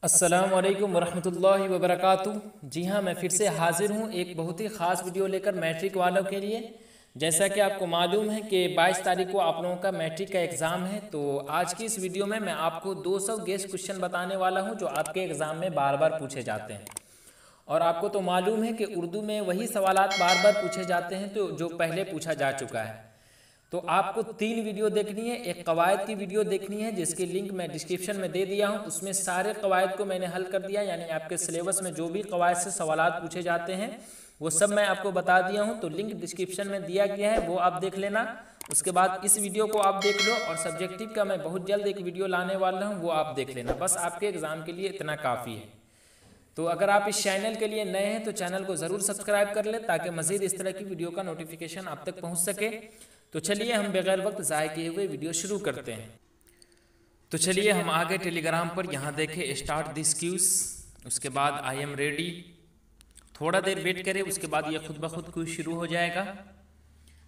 अस्सलाम वालेकुम वरहमतुल्लाहि वबरकातुहू। जी हाँ, मैं फिर से हाजिर हूँ एक बहुत ही ख़ास वीडियो लेकर मैट्रिक वालों के लिए। जैसा कि आपको मालूम है कि 22 तारीख को आप लोगों का मैट्रिक का एग्ज़ाम है, तो आज की इस वीडियो में मैं आपको 200 गेस्ट क्वेश्चन बताने वाला हूँ जो आपके एग्ज़ाम में बार बार पूछे जाते हैं। और आपको तो मालूम है कि उर्दू में वही सवालात बार बार पूछे जाते हैं तो जो पहले पूछा जा चुका है। तो आपको 3 वीडियो देखनी है। एक कवायद की वीडियो देखनी है जिसकी लिंक मैं डिस्क्रिप्शन में दे दिया हूं। उसमें सारे कवायद को मैंने हल कर दिया, यानी आपके सिलेबस में जो भी कवायद से सवालात पूछे जाते हैं वो सब मैं आपको बता दिया हूं। तो लिंक डिस्क्रिप्शन में दिया गया है, वो आप देख लेना। उसके बाद इस वीडियो को आप देख लो, और सब्जेक्टिव का मैं बहुत जल्द एक वीडियो लाने वाला हूँ, वो आप देख लेना। बस आपके एग्ज़ाम के लिए इतना काफ़ी है। तो अगर आप इस चैनल के लिए नए हैं तो चैनल को ज़रूर सब्सक्राइब कर ले ताकि मज़ीद इस तरह की वीडियो का नोटिफिकेशन आप तक पहुंच सके। तो चलिए हम बगैर वक्त ज़ाय किए हुए वीडियो शुरू करते हैं। तो चलिए हम आगे टेलीग्राम पर यहाँ देखें स्टार्ट दिस क्यूज, उसके बाद आई एम रेडी। थोड़ा देर वेट करें, उसके बाद ये खुद ब खुद क्यूज शुरू हो जाएगा।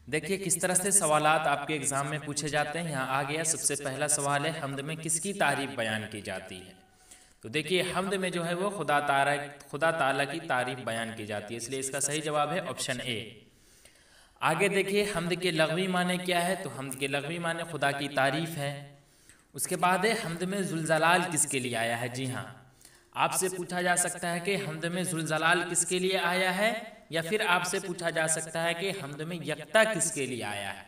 देखिए किस तरह से सवालात आपके एग्जाम में पूछे जाते हैं। यहाँ आ गया सबसे पहला सवाल है, हम्द में किसकी तारीफ बयान की जाती है। तो देखिए हम्द में जो है वो खुदा ताला की तारीफ बयान की जाती है, इसलिए इसका सही जवाब है ऑप्शन ए। आगे देखिए हम्द के लग़वी माने क्या है। तो हम्द के लग़वी माने खुदा की तारीफ है। उसके बाद है हम्द में ज़ुलज़लाल किसके लिए आया है। जी हाँ, आपसे पूछा जा सकता है कि हम्द में ज़ुलज़लाल किसके लिए आया है, या फिर आपसे पूछा जा सकता है कि हम्द में यक्ता किसके लिए आया है।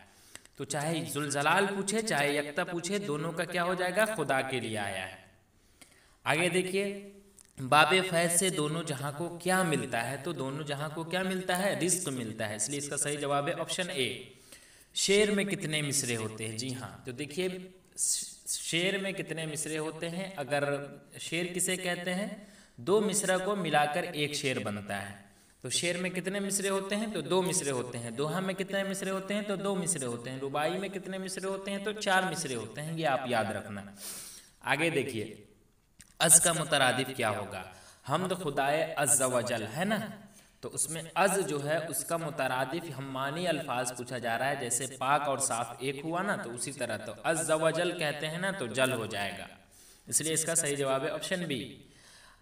तो चाहे ज़ुलज़लाल पूछे चाहे यक्ता पूछे, दोनों का क्या हो जाएगा, खुदा के लिए आया है। आगे देखिए बाबे फैज़ से दोनों जहां को क्या मिलता है। तो दोनों जहां को क्या मिलता है, रिज़्क़ मिलता है, इसलिए इसका सही जवाब है ऑप्शन ए। शेर में कितने मिसरे होते हैं। जी हाँ, तो देखिए शेर में कितने मिसरे होते हैं। अगर शेर किसे कहते हैं, 2 मिसरा को मिलाकर एक शेर बनता है। तो शेर में कितने मिसरे होते हैं, तो 2 मिसरे होते हैं। दोहा में कितने मिसरे होते हैं, तो 2 मिसरे होते हैं। रुबाई में कितने मिसरे होते हैं, तो 4 मिसरे होते हैं। ये आप याद रखना। आगे देखिए अज़ का मुतरादिफ क्या होगा। हम्द खुदाए अज़्ज़ व जल है ना, तो उसमें अज़ जो है उसका मुतरादिफ हम्मानी अल्फाज पूछा जा रहा है। जैसे पाक और साफ एक हुआ ना, तो उसी तरह तो अज़्ज़ व जल कहते हैं ना, तो जल हो जाएगा, इसलिए इसका सही जवाब है ऑप्शन बी।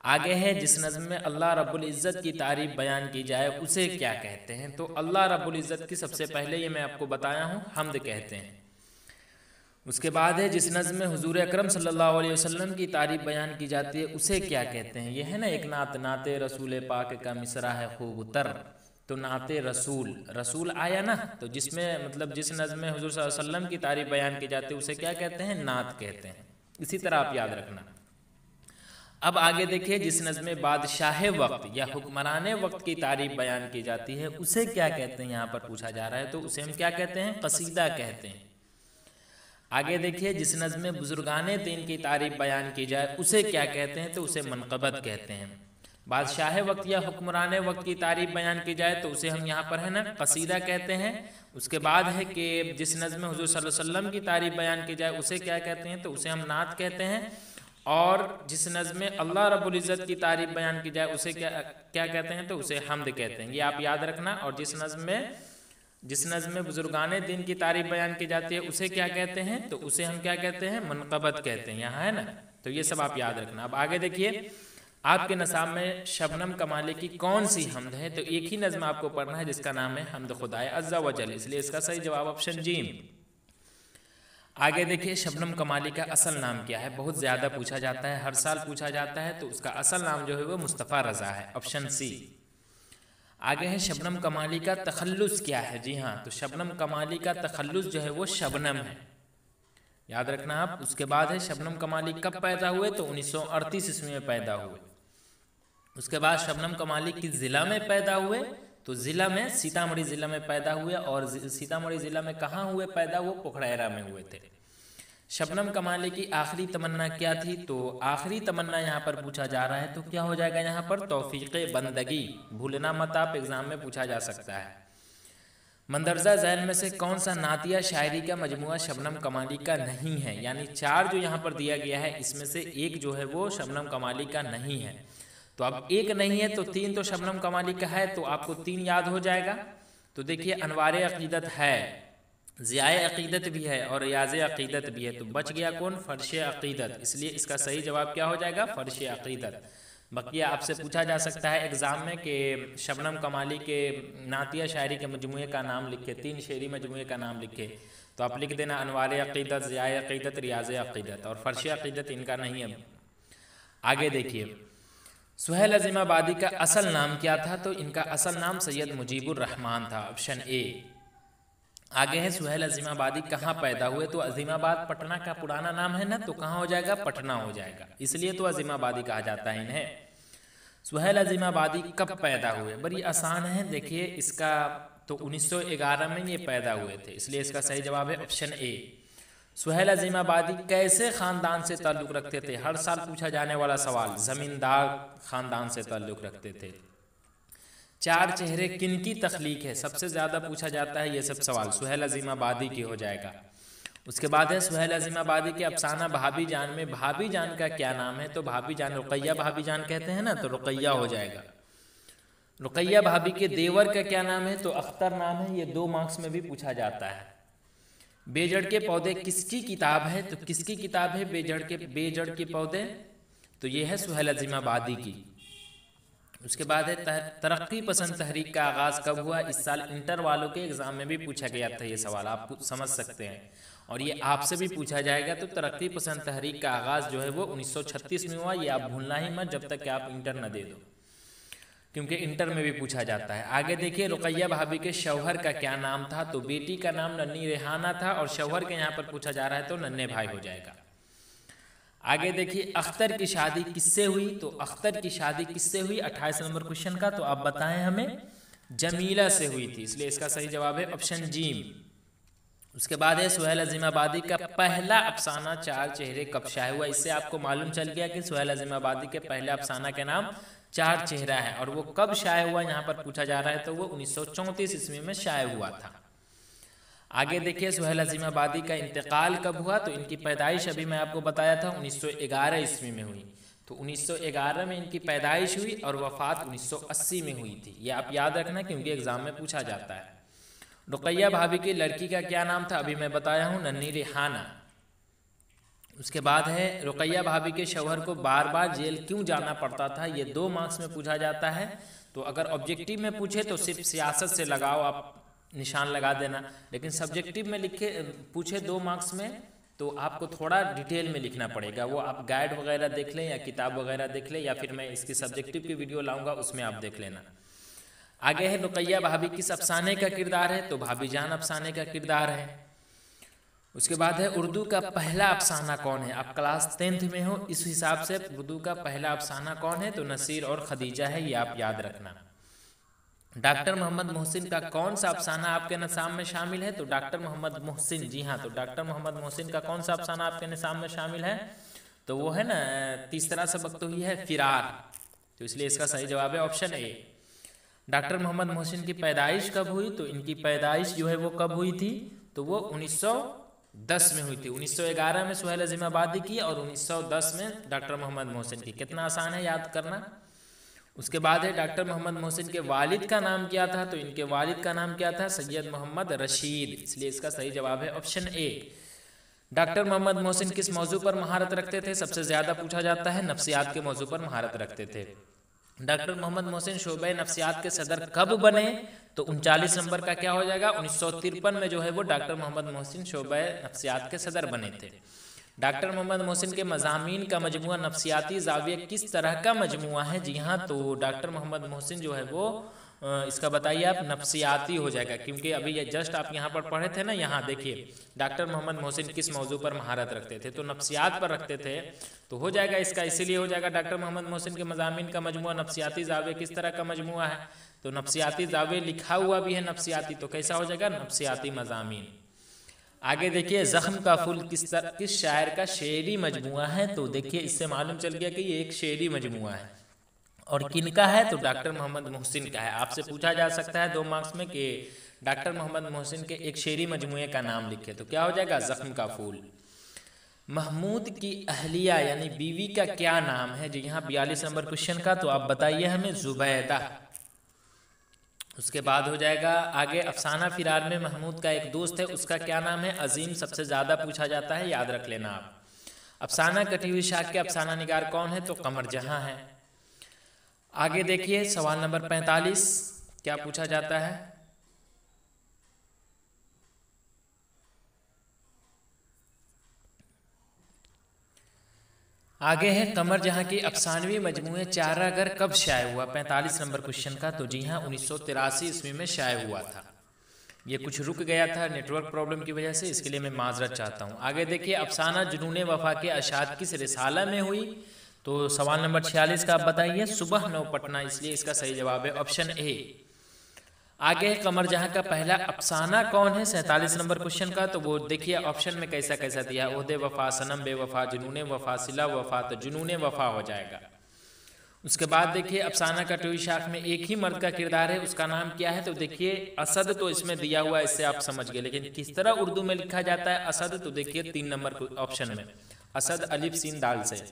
आगे है जिस नज़्म में अल्लाह रब्बुल इज़्ज़त की तारीफ बयान की जाए उसे क्या कहते हैं। तो अल्लाह रब्बुल इज़्ज़त की सबसे पहले ये मैं आपको बताया हूँ हम्द कहते हैं। उसके बाद है जिस नज़्म में हुजूर अकरम सल्लल्लाहु अलैहि वसल्लम की तारीफ बयान की जाती है उसे क्या कहते हैं। ये है ना एक नाते रसूल पाक का मिसरा है खूब तर। तो नाते रसूल आया ना, तो जिसमें मतलब जिस नज़्म में हुजूर सल्लल्लाहु अलैहि वसल्लम की तारीफ बयान की जाती है उसे क्या कहते हैं, नात कहते हैं। इसी तरह आप याद रखना। अब आगे देखिए जिस नज़्म में बादशाह वक्त या हुक्मरान वक्त की तारीफ बयान की जाती है उसे क्या कहते हैं, यहाँ पर पूछा जा रहा है। तो उसे हम क्या कहते हैं, कसीदा कहते हैं। आगे देखिए जिस नज़्म में बुजुर्गाने दीन की तारीफ बयान की जाए उसे क्या कहते हैं, तो उसे मनक़बत कहते हैं। बादशाह वक्त या हुक्मरान वक्त की तारीफ बयान की जाए तो उसे हम यहाँ पर है ना कसीदा कहते हैं। उसके बाद है कि जिस नज़्म में हुजूर सल्लल्लाहु अलैहि वसल्लम की तारीफ बयान की जाए उसे क्या कहते हैं, तो उसे हम नात कहते हैं। और जिस नज़्म में अल्लाह रब्बुल इज़्ज़त की तारीफ बयान की जाए उसे क्या कहते हैं, तो उसे हम्द कहते हैं। ये आप याद रखना। और जिस नज़्म में बुजुर्गाने दिन की तारीफ बयान की जाती है उसे क्या कहते हैं, तो उसे हम क्या कहते हैं, मनक़बत कहते हैं। यहाँ है ना, तो ये सब आप याद रखना। अब आगे देखिए आपके नसाब में शबनम कमाली की कौन सी हम्द है। तो एक ही नज़्म आपको पढ़ना है जिसका नाम है हम्द खुदाए अज़्ज़ व जल, इसलिए इसका सही जवाब ऑप्शन जी। आगे देखिए शबनम कमाली का असल नाम क्या है। बहुत ज़्यादा पूछा जाता है, हर साल पूछा जाता है। तो उसका असल नाम जो है वो मुस्तफ़ा रज़ा है, ऑप्शन सी। आगे है शबनम कमाली का तखल्लुस क्या है। जी हाँ, तो शबनम कमाली का तखल्लुस जो है वो शबनम है, याद रखना आप। उसके बाद है शबनम कमाली कब पैदा हुए, तो 1938 ईस्वी में पैदा हुए। उसके बाद शबनम कमाली किस ज़िला में पैदा हुए, तो ज़िला में सीतामढ़ी ज़िला में पैदा हुए। और सीतामढ़ी ज़िला में कहाँ हुए पैदा, वो पोखरायरा में हुए थे। शबनम कमाली की आखिरी तमन्ना क्या थी, तो आखिरी तमन्ना यहाँ पर पूछा जा रहा है, तो क्या हो जाएगा यहाँ पर, तौफीक़े बंदगी। भूलना मत, आप एग्जाम में पूछा जा सकता है। मंदरजा ज़ैल में से कौन सा नातिया शायरी का मजमुआ शबनम कमाली का नहीं है। यानी 4 जो यहाँ पर दिया गया है इसमें से एक जो है वो शबनम कमाली का नहीं है। तो अब एक नहीं है तो 3 तो शबनम कमाली का है, तो आपको 3 याद हो जाएगा। तो देखिए अनवारे अक़ीदत है, ज़ियाए अक़ीदत भी है और रियाज़ अक़ीदत भी है, तो बच गया कौन? फ़र्श अक़ीदत। इसलिए इसका सही जवाब क्या हो जाएगा? फ़र्श अक़ीदत। बकिया आपसे पूछा जा सकता है एग्ज़ाम में कि शबनम कमाली के नातिया शायरी के मजमूए का नाम लिखे, 3 शेरी मजमूए का नाम लिखे, तो आप लिख देना अनवार अक़ीदत, ज़ियाए अक़ीदत, रियाज़ अक़ीदत, और फ़र्श अक़ीदत इनका नहीं है। आगे देखिए, सुहेल अज़ीमाबादी का असल नाम क्या था? तो इनका असल नाम सैयद मुजीबुर रहमान था, ऑप्शन ए। आगे है सुहेल अज़ीमाबादी कहाँ पैदा हुए? तो अज़ीमाबाद पटना का पुराना नाम है ना, तो कहाँ हो जाएगा? पटना हो जाएगा, इसलिए तो अज़ीमाबादी कहा जाता है इन्हें। सुहेल अज़ीमाबादी कब पैदा हुए? बड़ी आसान है, देखिए इसका तो 1911 में ये पैदा हुए थे, इसलिए इसका सही जवाब है ऑप्शन ए। सुहेल अज़ीमाबादी कैसे ख़ानदान से ताल्लुक़ रखते थे? हर साल पूछा जाने वाला सवाल, ज़मींदार ख़ानदान से ताल्लुक़ रखते थे। 4 चेहरे किन की तख्लीक है? सबसे ज़्यादा पूछा जाता है ये सब सवाल, सुहेल अज़ीमाबादी की हो जाएगा। उसके बाद है सुहेल अज़ीमाबादी के अफसाना भाभी जान में भाभी जान का क्या नाम है? तो भाभी जान रुकैया भाभी जान कहते हैं ना, तो रुकैया हो जाएगा। रुकैया भाभी के देवर का क्या नाम है? तो अख्तर नाम है, ये 2 मार्क्स में भी पूछा जाता है। बेजड़ के पौधे किसकी किताब है? तो किसकी किताब है बेजड़ के पौधे? तो ये है सुहेल अज़ीमाबादी की। उसके बाद है तरक्की पसंद तहरीक का आगाज़ कब हुआ? इस साल इंटर वालों के एग्ज़ाम में भी पूछा गया था ये सवाल, आप समझ सकते हैं, और ये आपसे भी पूछा जाएगा। तो तरक्की पसंद तहरीक का आगाज़ जो है वो 1936 में हुआ, ये आप भूलना ही मत जब तक कि आप इंटर न दे दो, क्योंकि इंटर में भी पूछा जाता है। आगे देखिए, रुकैया भाभी के शौहर का क्या नाम था? तो बेटी का नाम नन्ही रेहाना था, और शौहर के यहाँ पर पूछा जा रहा है तो नन्हे भाई हो जाएगा। आगे देखिए, अख्तर की शादी किससे हुई? तो अख्तर की शादी किससे हुई? 28 नंबर क्वेश्चन का, तो आप बताएं हमें। जमीला से हुई थी, इसलिए इसका सही जवाब है ऑप्शन जी। उसके बाद है सुहेल अज़ीमाबादी का पहला अफसाना 4 चेहरे कब शाये हुआ? इससे आपको मालूम चल गया कि सुहेल अज़ीमाबादी के पहले अफसाना के नाम 4 चेहरा है, और वो कब शाये हुआ यहाँ पर पूछा जा रहा है, तो वो 1934 ईस्वी में शाये हुआ था। आगे देखिए, सुहेल अज़ीमाबादी का इंतकाल कब हुआ? तो इनकी पैदाइश अभी मैं आपको बताया था 1911 ईस्वी में हुई, तो 1911 में इनकी पैदाइश हुई और वफ़ात 1980 में हुई थी, ये आप याद रखना क्योंकि एग्ज़ाम में पूछा जाता है। रुकैया भाभी की लड़की का क्या नाम था? अभी मैं बताया हूँ, नन्ही रेहाना। उसके बाद है, रुकैया भाभी के शौहर को बार बार जेल क्यों जाना पड़ता था? ये 2 मार्क्स में पूछा जाता है, तो अगर ऑब्जेक्टिव में पूछे तो सिर्फ सियासत से लगाओ, आप निशान लगा देना, लेकिन सब्जेक्टिव में लिखे पूछे 2 मार्क्स में तो आपको थोड़ा डिटेल में लिखना पड़ेगा। वो आप गाइड वगैरह देख लें या किताब वगैरह देख लें, या फिर मैं इसकी सब्जेक्टिव की वीडियो लाऊंगा, उसमें आप देख लेना। आगे है, रुकैया भाभी किस अफसाने का किरदार है? तो भाभी जान अफसाने का किरदार है। उसके बाद है, उर्दू का पहला अफसाना कौन है? आप क्लास 10th में हो, इस हिसाब से उर्दू का पहला अफसाना कौन है? तो नसीर और खदीजा है, ये आप याद रखना। डॉक्टर मोहम्मद मोहसिन का कौन सा अफसाना आपके निसाब में शामिल है? तो डॉक्टर मोहम्मद मोहसिन, जी हाँ, तो डॉक्टर मोहम्मद मोहसिन का कौन सा अफसाना आपके निसाब में शामिल है? तो वो है ना, तीसरा सबक तो ही है फिरार, तो इसलिए इसका सही जवाब है option A. Doctor Mohammad Mohsin की पैदाइश कब हुई? तो इनकी पैदाइश जो है वो कब हुई थी? तो वो 1910 में हुई थी। 1911 में सुहेल अज़ीमाबादी की और 1910 में डॉक्टर मोहम्मद मोहसिन की। कितना आसान है याद करना। उसके बाद है, डॉक्टर मोहम्मद मोहसिन के वालिद का नाम क्या था? तो इनके वालिद का नाम क्या था? सैयद मोहम्मद रशीद, इसलिए इसका सही जवाब है option A. Doctor Mohammad Mohsin किस मौजू पर महारत रखते थे? सबसे ज़्यादा पूछा जाता है, नफ्सियात के मौजू पर महारत रखते थे। डॉक्टर मोहम्मद मोहसिन शोबे नफ्सियात के सदर कब बने? तो 39 नंबर का क्या हो जाएगा? 1953 में जो है वो डॉक्टर मोहम्मद मोहसिन शोबे नफ्सियात के सदर बने थे। डॉक्टर मोहम्मद मोहसिन के मज़ामीन का मजमुआ नफ्सियाती ज़ाविया किस तरह का मजमुआ है? जी हाँ, तो डॉक्टर मोहम्मद मोहसिन जो है वो इसका बताइए आप, नफ्सियाती हो जाएगा, क्योंकि अभी ये जस्ट आप यहाँ पर पढ़े थे ना, यहाँ देखिए डॉक्टर मोहम्मद मोहसिन किस मौजू पर महारत रखते थे? तो नफ्सियात पर रखते थे, तो हो जाएगा इसका, इसीलिए हो जाएगा डॉक्टर मोहम्मद मोहसिन के मज़ामीन का मजमुआ नफ्सियाती ज़ाविया किस तरह का मजमुआ है? तो नफ्सियाती ज़ाविया लिखा हुआ भी है नफ्सियाती, तो कैसा हो जाएगा? नफ्सियाती मज़ामीन। आगे देखिए, ज़ख्म का फूल किस शायर का शेरी मजमुआ है? तो देखिए इससे मालूम चल गया कि ये एक शेरी मजमुआ है, और किनका है? तो डॉक्टर मोहम्मद मोहसिन का है। आपसे पूछा जा सकता है 2 मार्क्स में कि डॉक्टर मोहम्मद मोहसिन के एक शेरी मजमुए का नाम लिखे, तो क्या हो जाएगा? ज़ख्म का फूल। महमूद की अहलिया यानी बीवी का क्या नाम है? जी यहाँ 42 नंबर क्वेश्चन का, तो आप बताइए हमें। ज़ुबैदा। उसके बाद हो जाएगा आगे अफसाना फिरार में महमूद का एक दोस्त है, उसका क्या नाम है? अजीम सबसे ज़्यादा पूछा जाता है, याद रख लेना आप। अफसाना कटी हुई शाख के अफसाना निगार कौन है? तो कमर जहां है। आगे देखिए सवाल नंबर 45 क्या पूछा जाता है? आगे है कमर जहां की अफसानवी मजमूए चारागर कब शाये हुआ? 45 नंबर क्वेश्चन का। तो जी हाँ 1983 ईस्वी में शाये हुआ था। ये कुछ रुक गया था नेटवर्क प्रॉब्लम की वजह से, इसके लिए मैं माजरत चाहता हूँ। आगे देखिए अफसाना जुनून वफा के अशात किस रिसाला में हुई? तो सवाल नंबर 46 का आप बताइए। सुबह नौ पटना, इसलिए इसका सही जवाब है ऑप्शन ए। आगे है कमर जहां का पहला अफसाना कौन है? 47 नंबर क्वेश्चन का। तो वो देखिए ऑप्शन में कैसा कैसा दिया है। ओहदे वफा, सनम बेवफा, जुनून वफा, सिला वफा। तो जुनून वफा हो जाएगा। उसके बाद देखिए अफसाना कटी हुई शाख में एक ही मर्द का किरदार है, उसका नाम क्या है? तो देखिए असद तो इसमें दिया हुआ है, इससे आप समझ गए, लेकिन किस तरह उर्दू में लिखा जाता है असद? तो देखिए 3 नंबर ऑप्शन में असद अलिफ सीन दाल से।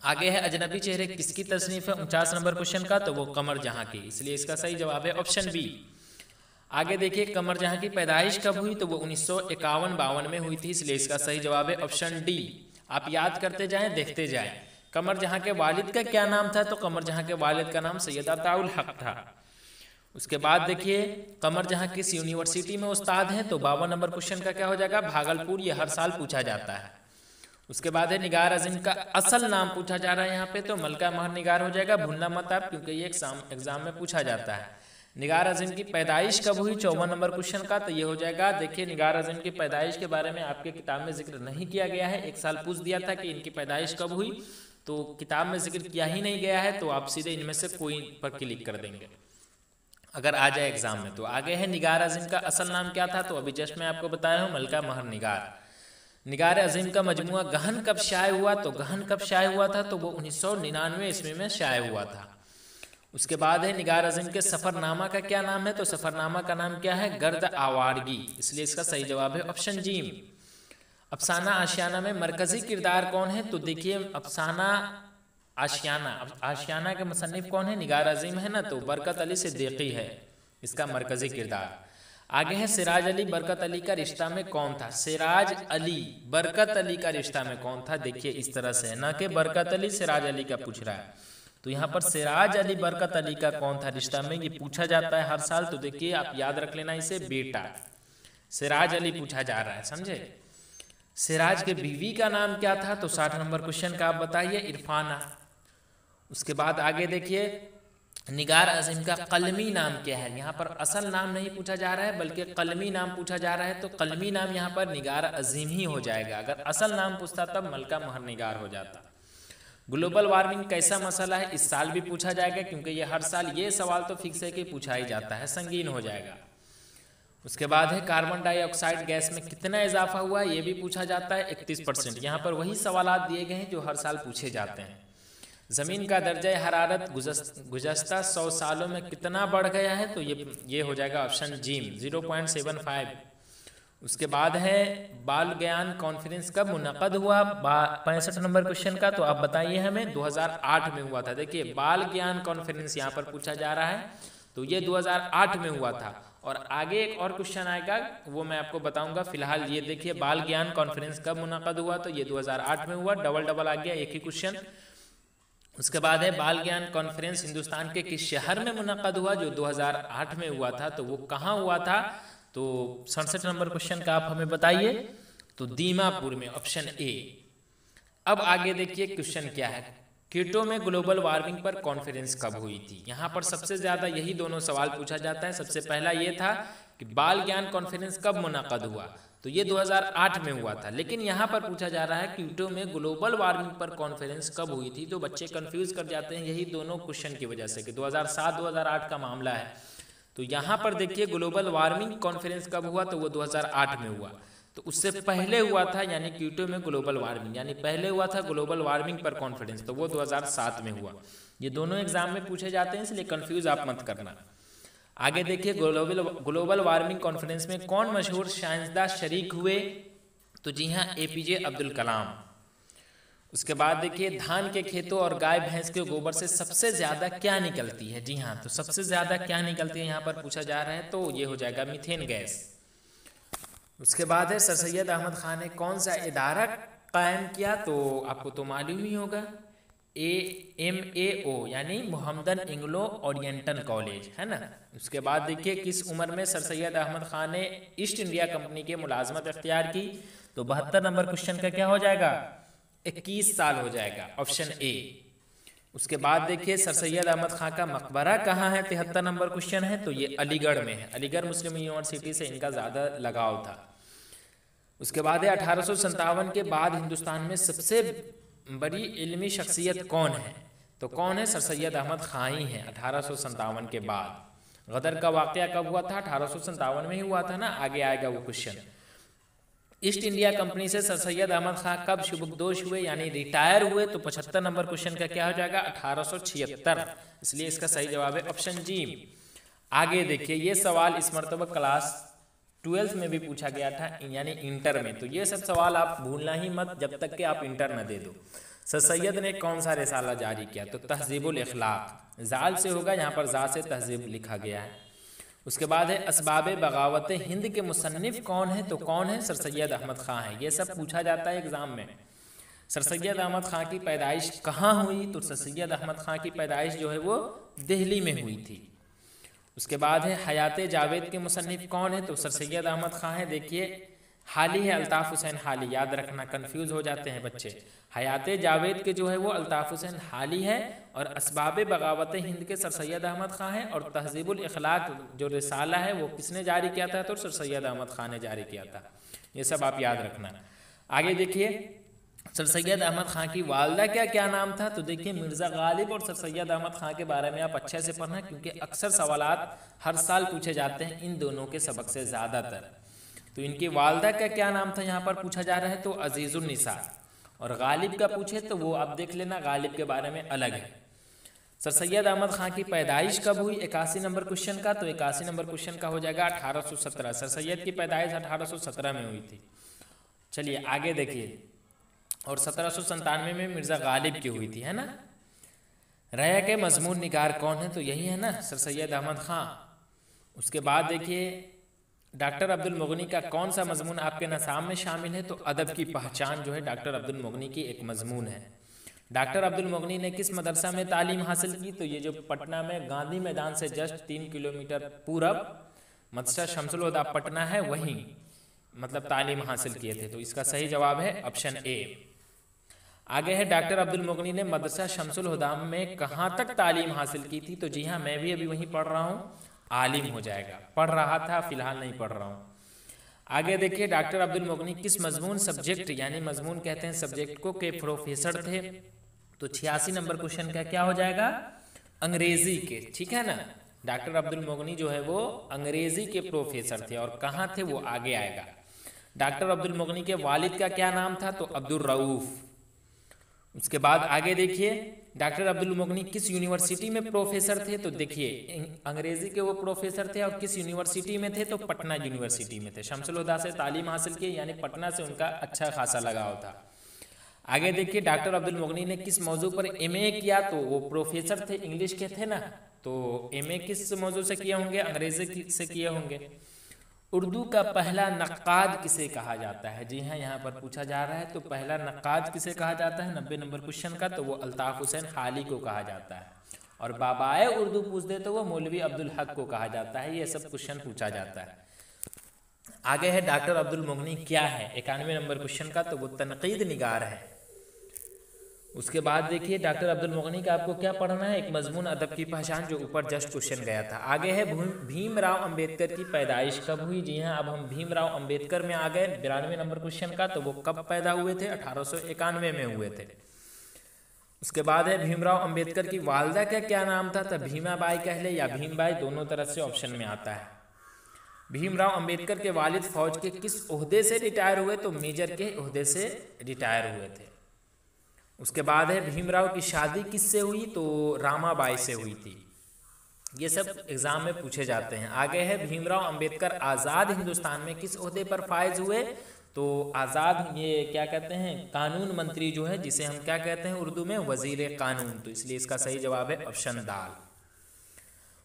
आगे है अजनबी चेहरे किसकी तसनीफ है? 49 नंबर क्वेश्चन का। तो वो कमर जहां की, इसलिए इसका सही जवाब है ऑप्शन बी। आगे देखिए कमर जहां की पैदाइश कब हुई? तो वो 1951-52 में हुई थी, इसलिए इसका सही जवाब है ऑप्शन डी। आप याद करते जाएं, देखते जाएं। कमर जहां के वालिद का क्या नाम था? तो कमर जहां के वालिद का नाम सैयद अताउल हक था। उसके बाद देखिए कमर जहां किस यूनिवर्सिटी में उस्ताद हैं? तो 52 नंबर क्वेश्चन का क्या हो जाएगा? भागलपुर। ये हर साल पूछा जाता है। उसके बाद है निगार अजीम का असल नाम पूछा जा रहा है यहाँ पे, तो मलका महर निगार हो जाएगा। भूलना मत आप, क्योंकि ये एग्जाम में पूछा जाता है। निगार अजीम की पैदाइश कब हुई? 54 नंबर क्वेश्चन का। तो ये हो जाएगा, देखिए निगार अजीम की पैदाइश के बारे में आपके किताब में जिक्र नहीं किया गया है। एक साल पूछ दिया था कि इनकी पैदाइश कब हुई, तो किताब में जिक्र किया ही नहीं गया है, तो आप सीधे इनमें से कोई पर क्लिक कर देंगे अगर आ जाए एग्जाम में। तो आगे है निगार अजीम का असल नाम क्या था? तो अभी जस्ट मैं आपको बताया हूँ, मलका महर निगार। निगार अजीम का मजमुआ गहन कब शाये हुआ? तो गहन कब शाये हुआ था? तो वो 1999 ईस्वी में शाये हुआ था। उसके बाद है निगार अजीम के सफरनामा का क्या नाम है? तो सफरनामा का नाम क्या है? गर्द आवारगी, इसलिए इसका सही जवाब है ऑप्शन जी। अफसाना आशियाना में मरकजी किरदार कौन है? तो देखिए अफसाना आशियाना के मुसन्निफ कौन है? निगार अजीम है ना, तो बरकत अली सिद्दीकी है इसका मरकजी किरदार। आगे है सिराज अली बरकत अली का रिश्ता में कौन था? सिराज अली बरकत अली का रिश्ता में कौन था? देखिए इस तरह से, ना कि बरकत अली सिराज अली का पूछ रहा है, तो यहाँ पर सिराज अली बरकत अली का कौन था रिश्ता में, ये पूछा जाता है हर साल। तो देखिए आप याद रख लेना इसे, बेटा सिराज अली पूछा जा रहा है, समझे। सिराज के बीवी का नाम क्या था? तो 60 नंबर क्वेश्चन का आप बताइए। इरफाना। उसके बाद आगे देखिए निगार अजीम का कलमी नाम क्या है? यहाँ पर असल नाम नहीं पूछा जा रहा है, बल्कि कलमी नाम पूछा जा रहा है, तो कलमी नाम यहाँ पर निगार अजीम ही हो जाएगा। अगर असल नाम पूछता तब मलका महर निगार हो जाता। ग्लोबल वार्मिंग कैसा मसला है? इस साल भी पूछा जाएगा, क्योंकि ये हर साल ये सवाल तो फिक्स है कि पूछा ही जाता है, संगीन हो जाएगा। उसके बाद है कार्बन डाइऑक्साइड गैस में कितना इजाफा हुआ? ये भी पूछा जाता है 31%। यहाँ पर वही सवाल दिए गए हैं जो हर साल पूछे जाते हैं। ज़मीन का दर्जा हरारत गुज़श्ता 100 सालों में कितना बढ़ गया है? तो ये हो जाएगा ऑप्शन जी 0.75। उसके बाद है बाल ज्ञान कॉन्फ्रेंस कब मुनक़द हुआ? 65 नंबर क्वेश्चन का। तो आप बताइए हमें। 2008 में हुआ था। देखिए बाल ज्ञान कॉन्फ्रेंस यहाँ पर पूछा जा रहा है, तो ये 2008 में हुआ था। और आगे एक और क्वेश्चन आएगा, वो मैं आपको बताऊंगा। फिलहाल ये देखिए बाल ज्ञान कॉन्फ्रेंस कब मुनक़द हुआ? तो ये 2008 में हुआ। डबल आ गया, एक ही क्वेश्चन। उसके बाद है बाल ज्ञान कॉन्फ्रेंस हिंदुस्तान के किस शहर में मुनक़द हुआ? जो 2008 में हुआ था, तो वो कहाँ हुआ था? तो 67 नंबर क्वेश्चन का आप हमें बताइए। तो दीमापुर में, ऑप्शन ए। अब आगे देखिए क्वेश्चन क्या है, कीटो में ग्लोबल वार्मिंग पर कॉन्फ्रेंस कब हुई थी? यहाँ पर सबसे ज्यादा यही दोनों सवाल पूछा जाता है। सबसे पहला ये था कि बाल ज्ञान कॉन्फ्रेंस कब मुनक़द हुआ? तो ये 2008 में हुआ था। लेकिन यहाँ पर पूछा जा रहा है कीटो में ग्लोबल वार्मिंग पर कॉन्फ्रेंस कब हुई थी? तो बच्चे कंफ्यूज कर जाते हैं यही दोनों क्वेश्चन की वजह से कि 2007-2008 का मामला है। तो यहाँ पर देखिए ग्लोबल वार्मिंग कॉन्फ्रेंस कब हुआ? तो वो 2008 में हुआ। तो उससे पहले हुआ था, यानी कीटो में ग्लोबल वार्मिंग, यानी पहले हुआ था ग्लोबल वार्मिंग पर कॉन्फ्रेंस, तो वो 2007 में हुआ। ये दोनों एग्जाम में पूछे जाते हैं, इसलिए कंफ्यूज आप मत करना। आगे देखिए ग्लोबल वार्मिंग कॉन्फ्रेंस में कौन मशहूर साइंसदान शरीक हुए? तो जी हाँ, APJ अब्दुल कलाम। उसके बाद देखिए धान के खेतों और गाय भैंस के गोबर से सबसे ज़्यादा क्या निकलती है। जी हाँ, तो सबसे ज़्यादा क्या निकलती है यहाँ पर पूछा जा रहा है, तो ये हो जाएगा मीथेन गैस। उसके बाद है सर सैयद अहमद खान ने कौन सा इदारा कायम किया, तो आपको तो मालूम ही होगा, AMAO यानी मोहम्मदन एंग्लो ओरिएंटल कॉलेज, है ना। उसके बाद देखिए किस उम्र में सर सैयद अहमद खान ने ईस्ट इंडिया कंपनी की मुलाजमत इख्तियार की, तो 72 नंबर क्वेश्चन का क्या हो जाएगा, 21 साल हो जाएगा, ऑप्शन ए। उसके बाद देखिए सर सैयद अहमद खान का मकबरा कहाँ है, 73 नंबर क्वेश्चन है, तो ये अलीगढ़ में है। अलीगढ़ मुस्लिम यूनिवर्सिटी से इनका ज़्यादा लगाव था। उसके बाद है 1857 के बाद हिंदुस्तान में सबसे बड़ी इल्मी शख्सियत कौन है, तो कौन है, सर सैयद अहमद खान ही है 1857 के बाद। गदर का वाक़या कब हुआ था, 1857 में ही हुआ था ना, आगे आएगा वो क्वेश्चन। ईस्ट इंडिया कंपनी से सर सैयद अहमद खान कब शुबकदोश हुए यानी रिटायर हुए, तो 75 नंबर क्वेश्चन का क्या हो जाएगा, 1876, इसलिए इसका सही जवाब है ऑप्शन जी। आगे देखिए ये सवाल इस मरतबा क्लास 12th में भी पूछा गया था, यानी इंटर में, तो ये सब सवाल आप भूलना ही मत जब तक कि आप इंटर न दे दो। सर सैयद ने कौन सा रिसाला जारी किया, तो तहज़ीबुल इखलाक, जाल से होगा, यहाँ पर जा से तहज़ीब लिखा गया है। उसके बाद है असबाब बगावत हिंद के मुसन्निफ कौन है, तो कौन है, सर सैयद अहमद खान है। ये सब पूछा जाता है एग्जाम में। सर सैयद अहमद खान की पैदाइश कहाँ हुई, तो सर सैयद अहमद खान की पैदाइश जो है वो दिल्ली में हुई थी। उसके बाद है हयात जावेद के मुसन्निफ कौन है, तो सर सैयद अहमद खान है। देखिए हाली है अल्ताफ़ हुसैन हाली, याद रखना, कंफ्यूज हो जाते हैं बच्चे। हयात जावेद के जो है वो अल्ताफ़ हुसैन हाली है, और असबाब बगावत हिंद के सर सैयद अहमद खान है, और तहज़ीबुल इखलाक जो रिसाला है वो किसने जारी किया था, तो सर सैयद अहमद खान ने जारी किया था। ये सब आप याद रखना। आगे देखिए सर सैयद अहमद खान की वालदा का क्या नाम था, तो देखिए मिर्ज़ा गालिब और सर सैयद अहमद खान के बारे में आप अच्छे से पढ़ना, क्योंकि अक्सर सवालात हर साल पूछे जाते हैं इन दोनों के सबक से ज़्यादातर। तो इनकी वालदा का क्या नाम था यहाँ पर पूछा जा रहा है, तो अजीज़ुन निसा। और गालिब का पूछे तो वो आप देख लेना, गालिब के बारे में अलग है। सर सैयद अहमद खान की पैदाइश कब हुई, 81 नंबर क्वेश्चन का, तो 81 नंबर क्वेश्चन का हो जाएगा 1817। सर सैयद की पैदाइश 1817 में हुई थी। चलिए आगे देखिए, और 1797 में मिर्ज़ा गालिब की हुई थी, है ना। रया के मजमून निगार कौन है, तो यही है ना, सर सैयद अहमद खान। उसके बाद देखिए डॉक्टर अब्दुल मुगनी का कौन सा मजमून आपके निसाब में शामिल है, तो अदब की पहचान जो है डॉक्टर अब्दुल मुगनी की एक मजमून है। डॉक्टर अब्दुल मुगनी ने किस मदरसा में तालीम हासिल की, तो ये जो पटना में गांधी मैदान से जस्ट 3 किलोमीटर पूरब मदरसा शम्सुल हुदा पटना है, वहीं मतलब तालीम हासिल किए थे। तो इसका सही जवाब है ऑप्शन ए। आगे है डॉक्टर अब्दुल मुगनी ने मदरसा शम्सुल हुदा में कहाँ तक तालीम हासिल की थी, तो जी हाँ मैं भी अभी वहीं पढ़ रहा हूँ, आलिम हो जाएगा, पढ़ रहा था फिलहाल नहीं पढ़ रहा हूँ। आगे देखिए डॉक्टर अब्दुल मुगनी किस मजमून सब्जेक्ट, यानी मजमून कहते हैं सब्जेक्ट को, के प्रोफेसर थे, तो 86 नंबर क्वेश्चन का क्या हो जाएगा, अंग्रेजी के, ठीक है ना। डॉक्टर अब्दुल मुगनी जो है वो अंग्रेजी के प्रोफेसर थे, और कहाँ थे वो आगे आएगा। डॉक्टर अब्दुल मुगनी के वालिद का क्या नाम था, तो अब्दुल रऊफ। उसके बाद आगे देखिए डॉक्टर अब्दुल मुगनी किस यूनिवर्सिटी में प्रोफेसर थे, तो देखिए अंग्रेजी के वो प्रोफेसर थे, और किस यूनिवर्सिटी में थे, तो पटना यूनिवर्सिटी में थे। शम्सुल हुदा से तालीम हासिल की, यानी पटना से उनका अच्छा खासा लगाव था। आगे देखिए डॉक्टर अब्दुल मुगनी ने किस मौजू पर MA किया, तो वो प्रोफेसर थे, इंग्लिश के थे ना, तो MA किस मौजू से किए होंगे, अंग्रेजी से किए होंगे। उर्दू का पहला नक्काद किसे कहा जाता है, जी हाँ यहाँ पर पूछा जा रहा है, तो पहला नक्काद किसे कहा जाता है 90 नंबर क्वेश्चन का, तो वो अल्ताफ़ हुसैन हाली को कहा जाता है। और बाबाए उर्दू पूछ दे तो वो मौलवी अब्दुल हक को कहा जाता है। ये सब क्वेश्चन पूछा जाता है। आगे है डॉक्टर अब्दुल मुगनी क्या है, 91 नंबर क्वेश्चन का, तो वो तनकीद निगार है। उसके बाद देखिए डॉक्टर अब्दुल मुगनी का आपको क्या पढ़ना है, एक मजमून अदब की पहचान, जो ऊपर जस्ट क्वेश्चन गया था। आगे है भीमराव अंबेडकर की पैदाइश कब हुई, जी हाँ अब हम भीमराव अंबेडकर में आ गए 92 नंबर क्वेश्चन का, तो वो कब पैदा हुए थे, 1891 में हुए थे। उसके बाद है भीमराव अंबेडकर की वालदा का क्या नाम था, तो भीमाबाई कह ले या भीमबाई, दोनों तरफ से ऑप्शन में आता है। भीमराव अंबेडकर के वालिद फौज के किस ओहदे से रिटायर हुए, तो मेजर के ओहदे से रिटायर हुए थे। उसके बाद है भीमराव की शादी किससे हुई, तो रामाबाई से हुई थी। ये सब एग्जाम में पूछे जाते हैं। आगे है भीमराव अंबेडकर आज़ाद हिंदुस्तान में किस ओहदे पर फायज हुए, तो आज़ाद ये क्या कहते हैं कानून मंत्री जो है, जिसे हम क्या कहते हैं उर्दू में वजीर कानून, तो इसलिए इसका सही जवाब है ऑप्शन दाल।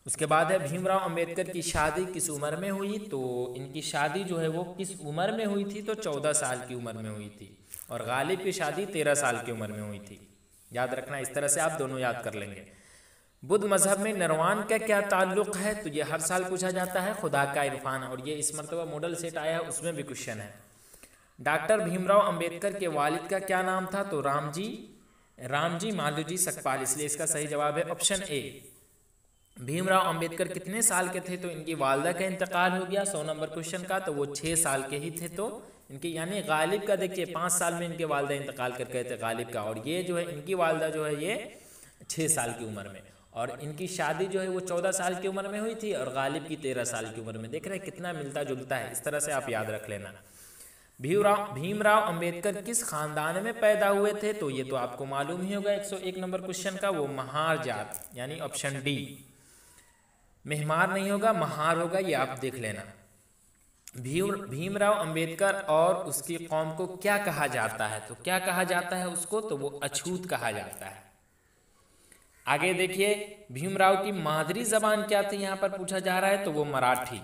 उसके बाद है भीमराव अंबेडकर की शादी किस उम्र में हुई, तो इनकी शादी जो है वो किस उम्र में हुई थी, तो 14 साल की उम्र में हुई थी, और गालिब की शादी 13 साल की उम्र में हुई थी। याद रखना, इस तरह से आप दोनों याद कर लेंगे। बुद्ध मजहब में नरवान का क्या ताल्लुक है, तो ये हर साल पूछा जाता है, खुदा का इरफान, और ये इस मरतबा मॉडल सेट आया है उसमें भी क्वेश्चन है। डॉक्टर भीमराव अंबेडकर के वालिद का क्या नाम था, तो रामजी माधोजी सकपाल, इसलिए इसका सही जवाब है ऑप्शन ए। भीमराव अंबेडकर कितने साल के थे, तो इनकी वालदा का इंतकाल हो गया 100 नंबर क्वेश्चन का, तो वो 6 साल के ही थे। तो इनके यानी गालिब का देखिए 5 साल में इनके वालदा इंतकाल कर गए थे गालिब का, और ये जो है इनकी वालदा जो है ये 6 साल की उम्र में, और इनकी शादी जो है वो 14 साल की उम्र में हुई थी, और गालिब की 13 साल की उम्र में। देख रहे हैं कितना मिलता जुलता है, इस तरह से आप याद रख लेना। भीमराव अंबेडकर किस खानदान में पैदा हुए थे, तो ये तो आपको मालूम ही होगा 101 नंबर क्वेश्चन का, वो महार जात, यानी ऑप्शन डी। मेहमार नहीं होगा, महार होगा, ये आप देख लेना। भीमराव अंबेडकर और उसकी कौम को क्या कहा जाता है, तो क्या कहा जाता है उसको, तो वो अछूत कहा जाता है। आगे देखिए, भीमराव की मादरी जबान क्या थी, यहाँ पर पूछा जा रहा है, तो वो मराठी।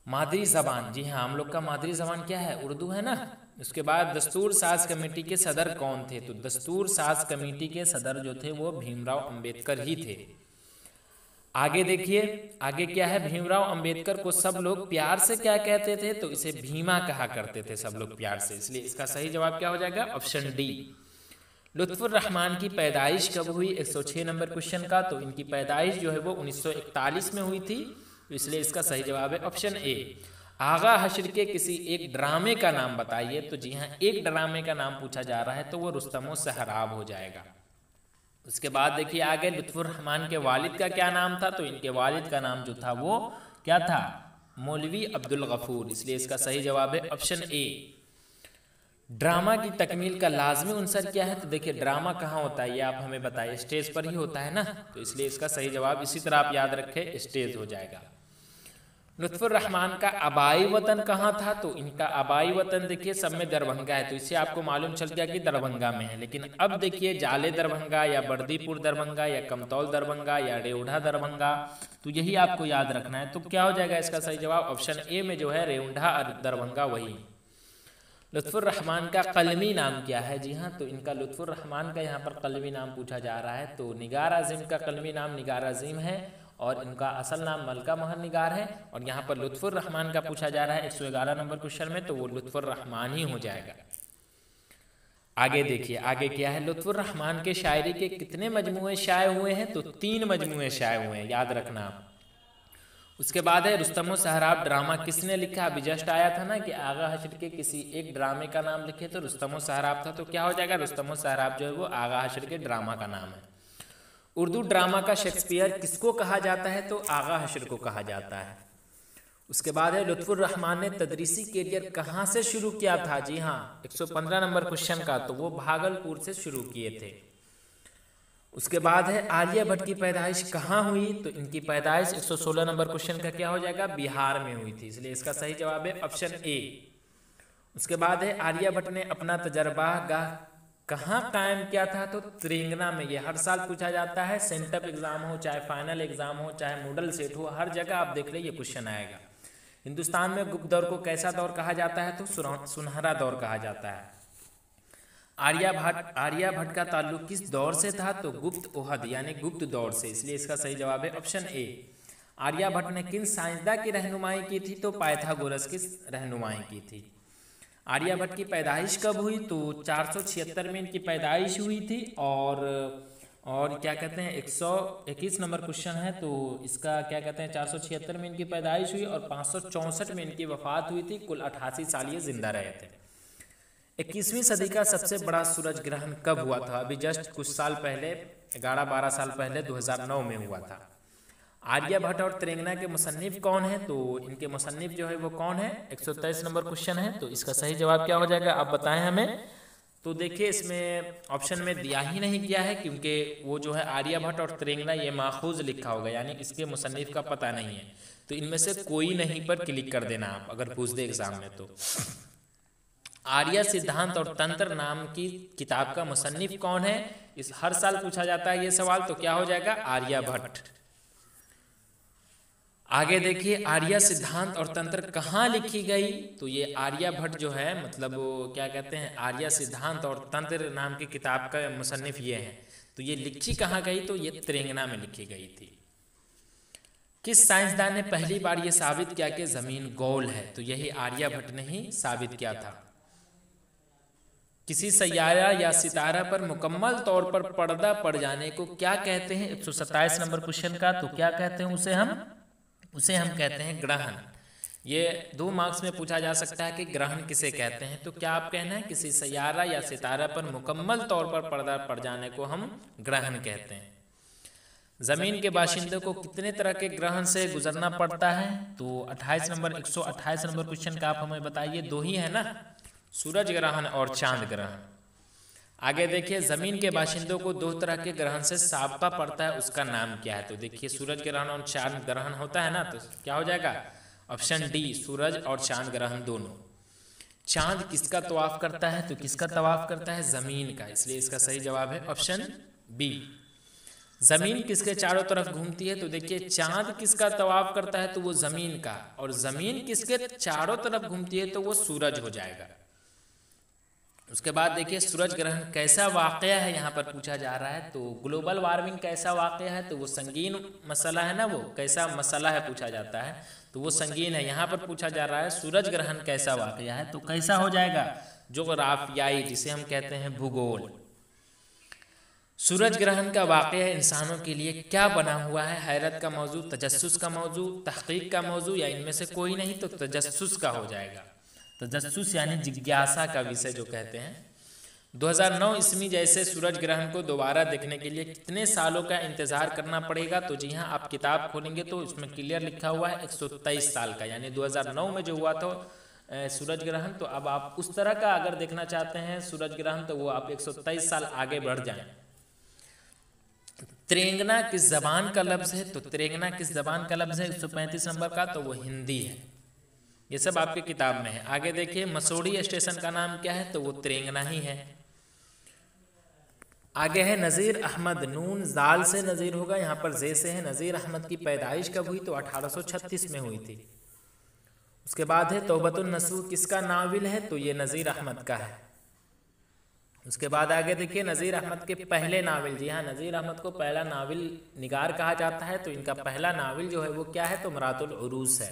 मादरी जबान, जी हाँ, हम लोग का मादरी जबान क्या है, उर्दू है ना। उसके बाद दस्तूर साज कमेटी के सदर कौन थे, तो दस्तूर साज कमेटी के सदर जो थे वो भीमराव अंबेडकर ही थे। आगे देखिए, आगे क्या है, भीमराव अंबेडकर को सब लोग प्यार से क्या कहते थे, तो इसे भीमा कहा करते थे सब लोग प्यार से, इसलिए इसका सही जवाब क्या हो जाएगा, ऑप्शन डी। लुत्फुर रहमान की पैदाइश कब हुई, 106 नंबर क्वेश्चन का, तो इनकी पैदाइश जो है वो 1941 में हुई थी, तो इसलिए इसका सही जवाब है ऑप्शन ए। आगा हश्र के किसी एक ड्रामे का नाम बताइए, तो जी हाँ, एक ड्रामे का नाम पूछा जा रहा है, तो वो रुस्तम सहराब हो जाएगा। उसके बाद देखिए आगे, लुत्फुर रहमान के वालिद का क्या नाम था, तो इनके वालिद का नाम जो था वो क्या था, मौलवी अब्दुल गफूर, इसलिए इसका सही जवाब है ऑप्शन ए। ड्रामा की तकमील का लाजमी उनसर क्या है, तो देखिए ड्रामा कहाँ होता है ये आप हमें बताइए, स्टेज पर ही होता है ना, तो इसलिए इसका सही जवाब इसी तरह आप याद रखें, स्टेज हो जाएगा। लुत्फुर रहमान का आबाई वतन कहाँ था, तो इनका आबाई वतन देखिए सब में दरभंगा है, तो इससे आपको मालूम चल गया कि दरभंगा में है। लेकिन अब देखिए जाले दरभंगा या बर्दीपुर दरभंगा या कमतौल दरभंगा या रेउढ़ा दरभंगा, तो यही आपको याद रखना है। तो क्या हो जाएगा इसका सही जवाब, ऑप्शन ए में जो है रेउढ़ा और दरभंगा वही। लुत्फुर रहमान का कलमी नाम क्या है, जी हाँ, तो इनका लुत्फुर रहमान का यहाँ पर कलमी नाम पूछा जा रहा है, तो निगार आज़िम का कलमी नाम निगार आज़िम है, और इनका असल नाम मलका महर निगार है, और यहाँ पर लुत्फुर रहमान का पूछा जा रहा है 111 नंबर क्वेश्चन में, तो वो लुत्फुर रहमान ही हो जाएगा। आगे देखिए, आगे क्या है, लुत्फुर रहमान के शायरी के कितने मजमूए शाये हुए हैं, तो 3 मजमूए शाये हुए हैं, याद रखना आप। उसके बाद है रुस्तम सहराब ड्रामा किसने लिखा, अभी जस्ट आया था ना कि आगा हश्र के किसी एक ड्रामे का नाम लिखे तो रुस्तम सहराब था, तो क्या हो जाएगा, रुस्तम सहराब जो है वो आगा हश्र के ड्रामा का नाम है। उर्दू ड्रामा का शेक्सपियर किसको कहा जाता है, तो आगा हश्र को कहा जाता है। उसके बाद है लुत्फुर रहमान ने तदरीसी कैरियर कहाँ से शुरू किया था, जी हाँ, 115 नंबर क्वेश्चन का, तो वो भागलपुर से शुरू किए थे। उसके बाद है आलिया भट्ट की पैदाइश कहाँ हुई, तो इनकी पैदाइश 116 नंबर क्वेश्चन का क्या हो जाएगा, बिहार में हुई थी, इसलिए इसका सही जवाब है ऑप्शन ए। उसके बाद है आलिया भट्ट ने अपना तजर्बा गाह कहाँ कायम किया था, तो तेलंगाना में। ये हर साल पूछा जाता है, सेंटअप एग्जाम हो चाहे फाइनल एग्जाम हो चाहे मॉडल सेट हो, हर जगह आप देख ले ये क्वेश्चन आएगा। हिंदुस्तान में गुप्त दौर को कैसा दौर कहा जाता है, तो सुनहरा दौर कहा जाता है। आर्या भट्ट का ताल्लुक किस दौर से था, तो गुप्त ओहद यानी गुप्त दौर से, इसलिए इसका सही जवाब है ऑप्शन ए। आर्या भट्ट ने किन साइंसदान की रहनुमाई की थी, तो पाइथागोरस की रहनुमाई की थी। आर्या भट्ट की पैदाइश कब हुई, तो 476 में इनकी पैदाइश हुई थी, और क्या कहते हैं 121 नंबर क्वेश्चन है, तो इसका क्या कहते हैं 476 में इनकी पैदाइश हुई और 564 में इनकी वफात हुई थी। कुल 88 साल ये जिंदा रहे थे। 21वीं सदी का सबसे बड़ा सूरज ग्रहण कब हुआ था, अभी जस्ट कुछ साल पहले 11-12 साल पहले 2009 में हुआ था। आर्या भट्ट और तेलंगाना के मुसन्निफ कौन है, तो इनके मुसन्निफ जो है वो कौन है, 123 नंबर क्वेश्चन है, तो इसका सही जवाब क्या हो जाएगा आप बताएं हमें। तो देखिए इसमें ऑप्शन में दिया ही नहीं गया है, क्योंकि वो जो है आर्या भट्ट और तेलंगाना ये माखूज लिखा होगा, यानी इसके मुसन्निफ का पता नहीं है, तो इनमें से कोई नहीं पर क्लिक कर देना आप अगर पूछ दे एग्जाम में। तो आर्य सिद्धांत और तंत्र नाम की किताब का मुसन्निफ कौन है? इस हर साल पूछा जाता है ये सवाल, तो क्या हो जाएगा? आर्यभट्ट। आगे देखिए, आर्य सिद्धांत और तंत्र कहाँ लिखी गई? तो ये आर्यभट्ट जो है, मतलब वो क्या कहते हैं, आर्य सिद्धांत और तंत्र नाम की किताब का मुसन्निफ ये है। तो ये लिखी कहाँ गई? तो ये तेलंगाना में लिखी गई थी। किस साइंसदान ने पहली बार ये साबित किया कि जमीन गोल है? तो यही आर्यभट्ट ने ही साबित किया था। किसी सैयारा या सितारा पर मुकम्मल तौर पर पर्दा पड़ जाने को क्या कहते हैं? 127 नंबर क्वेश्चन का। तो क्या कहते हैं उसे हम कहते हैं ग्रहण। ये 2 मार्क्स में पूछा जा सकता है कि ग्रहण किसे कहते हैं। तो क्या आप कहना है? किसी सैयारा या सितारा पर मुकम्मल तौर पर पर्दा पड़ जाने को हम ग्रहण कहते हैं। जमीन के बाशिंदों को कितने तरह के ग्रहण से गुजरना पड़ता है? तो 128 नंबर क्वेश्चन का आप हमें बताइए। 2 ही है ना, सूरज ग्रहण और चांद ग्रहण। आगे देखिए, जमीन के बाशिंदों को 2 तरह के ग्रहण से साबका पड़ता है, उसका नाम क्या है? तो देखिए, सूरज ग्रहण और चांद ग्रहण होता है ना, तो क्या हो जाएगा? ऑप्शन डी, सूरज और चांद ग्रहण दोनों। चांद किसका तवाफ करता है? तो किसका तवाफ करता है? जमीन का, इसलिए इसका सही जवाब है ऑप्शन बी। जमीन किसके चारों तरफ घूमती है? तो देखिए, चांद किसका तवाफ करता है? तो वो जमीन का। और जमीन किसके चारों तरफ घूमती है? तो वो सूरज हो जाएगा। उसके बाद देखिए, सूरज ग्रहण कैसा वाकया है, यहाँ पर पूछा जा रहा है। तो ग्लोबल वार्मिंग कैसा वाकया है? तो वो संगीन मसला है ना, वो कैसा मसला है पूछा जाता है, तो वो संगीन है। यहाँ पर पूछा जा रहा है सूरज ग्रहण कैसा वाकया है, तो कैसा हो जाएगा? जोग्राफियाई, जिसे हम कहते हैं भूगोल। सूरज ग्रहण का वाकया इंसानों के लिए क्या बना हुआ है? हैरत का मौजू, तजस्सुस का मौजू, तहकीक का मौजू, या इनमें से कोई नहीं? तो तजस्सुस का हो जाएगा। तजस्सुस यानी जिज्ञासा का विषय जो कहते हैं। 2009 ईस्वी जैसे सूरज ग्रहण को दोबारा देखने के लिए कितने सालों का इंतजार करना पड़ेगा? तो जी हाँ, आप किताब खोलेंगे तो इसमें क्लियर लिखा हुआ है 123 साल का, यानी 2009 में जो हुआ था सूरज ग्रहण। तो अब आप उस तरह का अगर देखना चाहते हैं सूरज ग्रहण, तो वो आप 123 साल आगे बढ़ जाएं। तेलंगाना किस जबान का लफ्ज है? तो तेलंगाना किस जबान का लफ्ज है? 135 नंबर का। तो वो हिंदी है। ये सब आपकी किताब में है। आगे देखिए, मसूरी स्टेशन का नाम क्या है? तो वो तेलंगाना ही है। आगे है नज़ीर अहमद, नून जाल से नज़ीर होगा, यहाँ पर जे से है। नज़ीर अहमद की पैदाइश कब हुई? तो 1836 में हुई थी। उसके बाद है तौबतुन नसूह, किसका नाविल है? तो ये नज़ीर अहमद का है। उसके बाद आगे देखिए, नज़ीर अहमद के पहले नाविल, जी हाँ, नज़ीर अहमद को पहला नाविल निगार कहा जाता है। तो इनका पहला नाविल जो है वो क्या है? तो मरातुल उरूस है।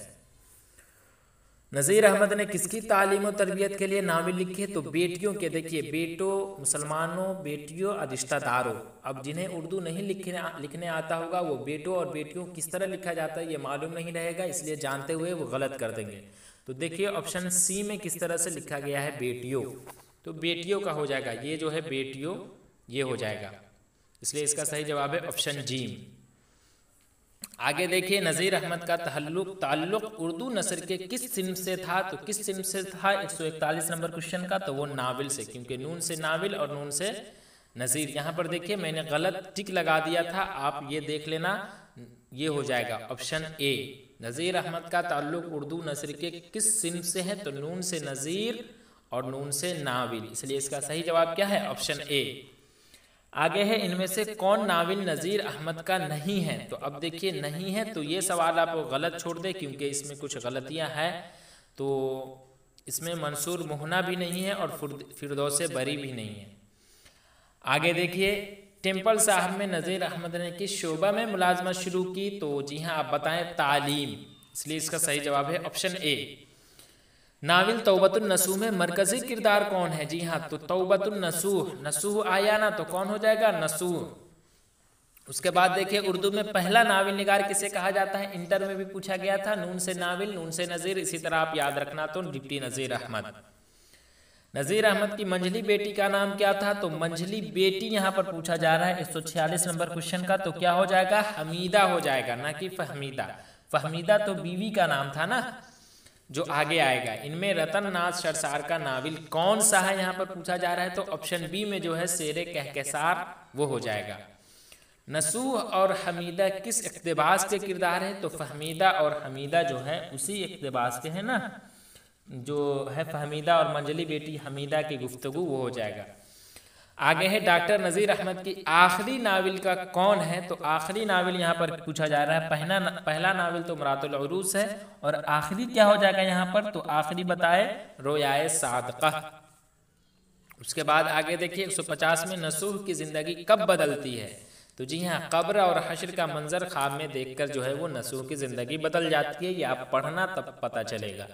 नज़ीर अहमद ने किसकी तालीम और तरबियत के लिए नाविल लिखी है? तो बेटियों के। देखिए, बेटों, मुसलमानों, बेटियों और रिश्तेदारों। अब जिन्हें उर्दू नहीं लिखने आता होगा, वो बेटों और बेटियों किस तरह लिखा जाता है ये मालूम नहीं रहेगा, इसलिए जानते हुए वो गलत कर देंगे। तो देखिए, ऑप्शन सी में किस तरह से लिखा गया है? बेटियों। तो बेटियों का हो जाएगा, ये जो है बेटियों, ये हो जाएगा, इसलिए इसका सही जवाब है ऑप्शन जी। आगे देखिए, नज़ीर अहमद का ताल्लुक उर्दू नसर के किस सिन्फ से था? तो किस सिन्फ से था? 141 नंबर क्वेश्चन का। तो वो नाविल से, क्योंकि नून से नाविल और नून से नज़ीर। यहाँ पर देखिए, मैंने गलत टिक लगा दिया था, आप ये देख लेना, ये हो जाएगा ऑप्शन ए। नज़ीर अहमद का ताल्लुक उर्दू नसर के किस सिन्फ से है? तो नून से नज़ीर और नून से नाविल, इसलिए इसका सही जवाब क्या है? ऑप्शन ए। आगे है, इनमें से कौन नाविल नज़ीर अहमद का नहीं है? तो अब देखिए, नहीं है तो ये सवाल आप गलत छोड़ दें, क्योंकि इसमें कुछ गलतियां हैं। तो इसमें मंसूर मोहना भी नहीं है और फिरदौस बरी भी नहीं है। आगे देखिए, टेम्पल साहब में नज़ीर अहमद ने किस शोबा में मुलाजमत शुरू की? तो जी हाँ, आप बताएं, तालीम, इसलिए इसका सही जवाब है ऑप्शन ए। नाविल तौबतुन नसूह में मरकजी किरदार कौन है? जी हाँ, तो तौबतुन नसूह, नसूह आया ना, तो कौन हो जाएगा? नसूह। उसके बाद देखिए, उर्दू में पहला नाविल निगार किसे कहा जाता है? इंटर में भी पूछा गया था, नून से नाविल, नून से नज़ीर, इसी तरह आप याद रखना, तो डिप्टी नज़ीर अहमद। नज़ीर अहमद की मंझली बेटी का नाम क्या था? तो मंझली बेटी यहाँ पर पूछा जा रहा है 146 नंबर क्वेश्चन का। तो क्या हो जाएगा? हमीदा हो जाएगा, ना कि फहमीदा। फहमीदा तो बीवी का नाम था ना, जो आगे आएगा। इनमें रतन नाथ सरसार का नाविल कौन सा है? यहाँ पर पूछा जा रहा है, तो ऑप्शन बी में जो है शेरे कहकसार, वो हो जाएगा। नसूह और हमीदा किस इक़्तिबास के किरदार है? तो फहमीदा और हमीदा जो है उसी इक़्तिबास के हैं ना, जो है फहमीदा और मंजली बेटी हमीदा की गुफ्तगू वो हो जाएगा। आगे है डॉक्टर नज़ीर अहमद की आखिरी नावल का कौन है, तो आखिरी नावल यहाँ पर पूछा जा रहा है। पहला नावल तो मरातुल उरूस है और आखिरी क्या हो जाएगा यहाँ पर, तो आखिरी बताए रोयाए सादका। उसके बाद आगे देखिए 150 में नसूह की ज़िंदगी कब बदलती है, तो जी हाँ, कब्र और हश्र का मंजर ख्वाब में देखकर जो है वो नसूह की ज़िंदगी बदल जाती है। ये आप पढ़ना तब पता चलेगा।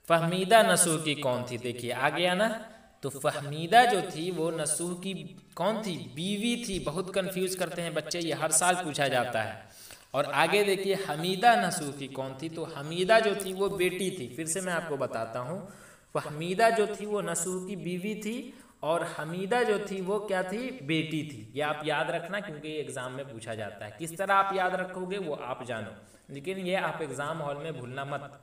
फहमीदा नसूह की कौन थी, देखिए आ गया ना, तो फहमीदा जो थी वो नसूह की कौन थी, बीवी थी। बहुत कंफ्यूज करते हैं बच्चे, ये हर साल पूछा जाता है। और आगे देखिए हमीदा नसूह की कौन थी, तो हमीदा जो थी वो बेटी थी। फिर से मैं आपको बताता हूँ, फहमीदा जो थी वो नसूह की बीवी थी और हमीदा जो थी वो क्या थी, बेटी थी। ये आप याद रखना क्योंकि ये एग्जाम में पूछा जाता है। किस तरह आप याद रखोगे वो आप जानो, लेकिन ये आप एग्जाम हॉल में भूलना मत।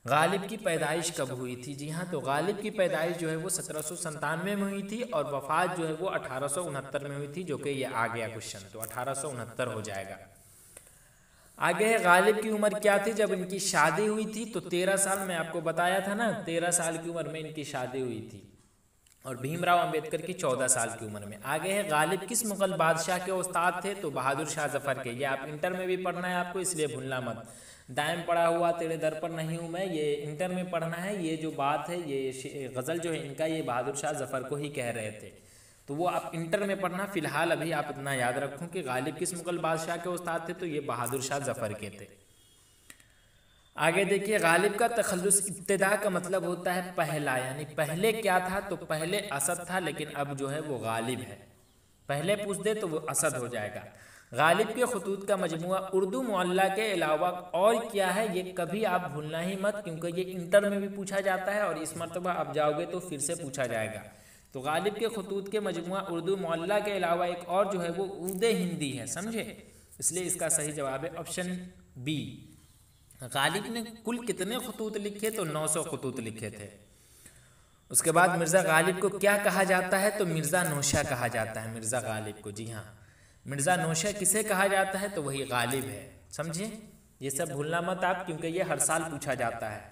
गालिब की पैदाइश कब हुई थी, जी हाँ, तो गालिब की पैदाइश जो है वो 1797 में हुई थी और वफात जो है वो 1869 में हुई थी, जो कि ये आ गया क्वेश्चन, तो 1869 हो जाएगा। आगे है गालिब की उम्र क्या थी जब इनकी शादी हुई थी, तो 13 साल, मैं आपको बताया था ना, 13 साल की उम्र में इनकी शादी हुई थी। और भीमराव अंबेडकर की 14 साल की उम्र में। आगे है गालिब किस मुगल बादशाह के उस्ताद थे, तो बहादुर शाह जफर के। ये आप इंटर में भी पढ़ना है आपको, इसलिए भूलना मत। दायम पड़ा हुआ तेरे दर पर नहीं हूँ मैं, ये इंटर में पढ़ना है। ये जो बात है, ये गज़ल जो है इनका, ये बहादुर शाह जफर को ही कह रहे थे, तो वो आप इंटर में पढ़ना। फिलहाल अभी आप इतना याद रखो कि गालिब किस मुगल बादशाह के उस्ताद थे, तो ये बहादुर शाह जफर के थे। आगे देखिए गालिब का तखल्लुस इब्तिदा का मतलब होता है पहला, यानी पहले क्या था, तो पहले असद था, लेकिन अब जो है वो गालिब है। पहले पूछ दे तो वो असद हो जाएगा। गालिब के खतूत का मजमुआ उर्दू मुअल्ला के अलावा और क्या है, ये कभी आप भूलना ही मत, क्योंकि ये इंटर में भी पूछा जाता है और इस मरतबा आप जाओगे तो फिर से पूछा जाएगा। तो गालिब के खतूत के मजमुआ उर्दू मुअल्ला के अलावा एक और जो है वो उर्दे हिंदी है, समझे, इसलिए इसका सही जवाब है ऑप्शन बी। गालिब ने कुल कितने खतूत लिखे, तो 900 खतूत लिखे थे। उसके बाद मिर्ज़ा गालिब को क्या कहा जाता है, तो मिर्ज़ा नौशा कहा जाता है मिर्ज़ा गालिब को। जी हाँ, मिर्ज़ा नौशा किसे कहा जाता है, तो वही गालिब है, समझे। ये सब भूलना मत आप, क्योंकि ये हर साल पूछा जाता है।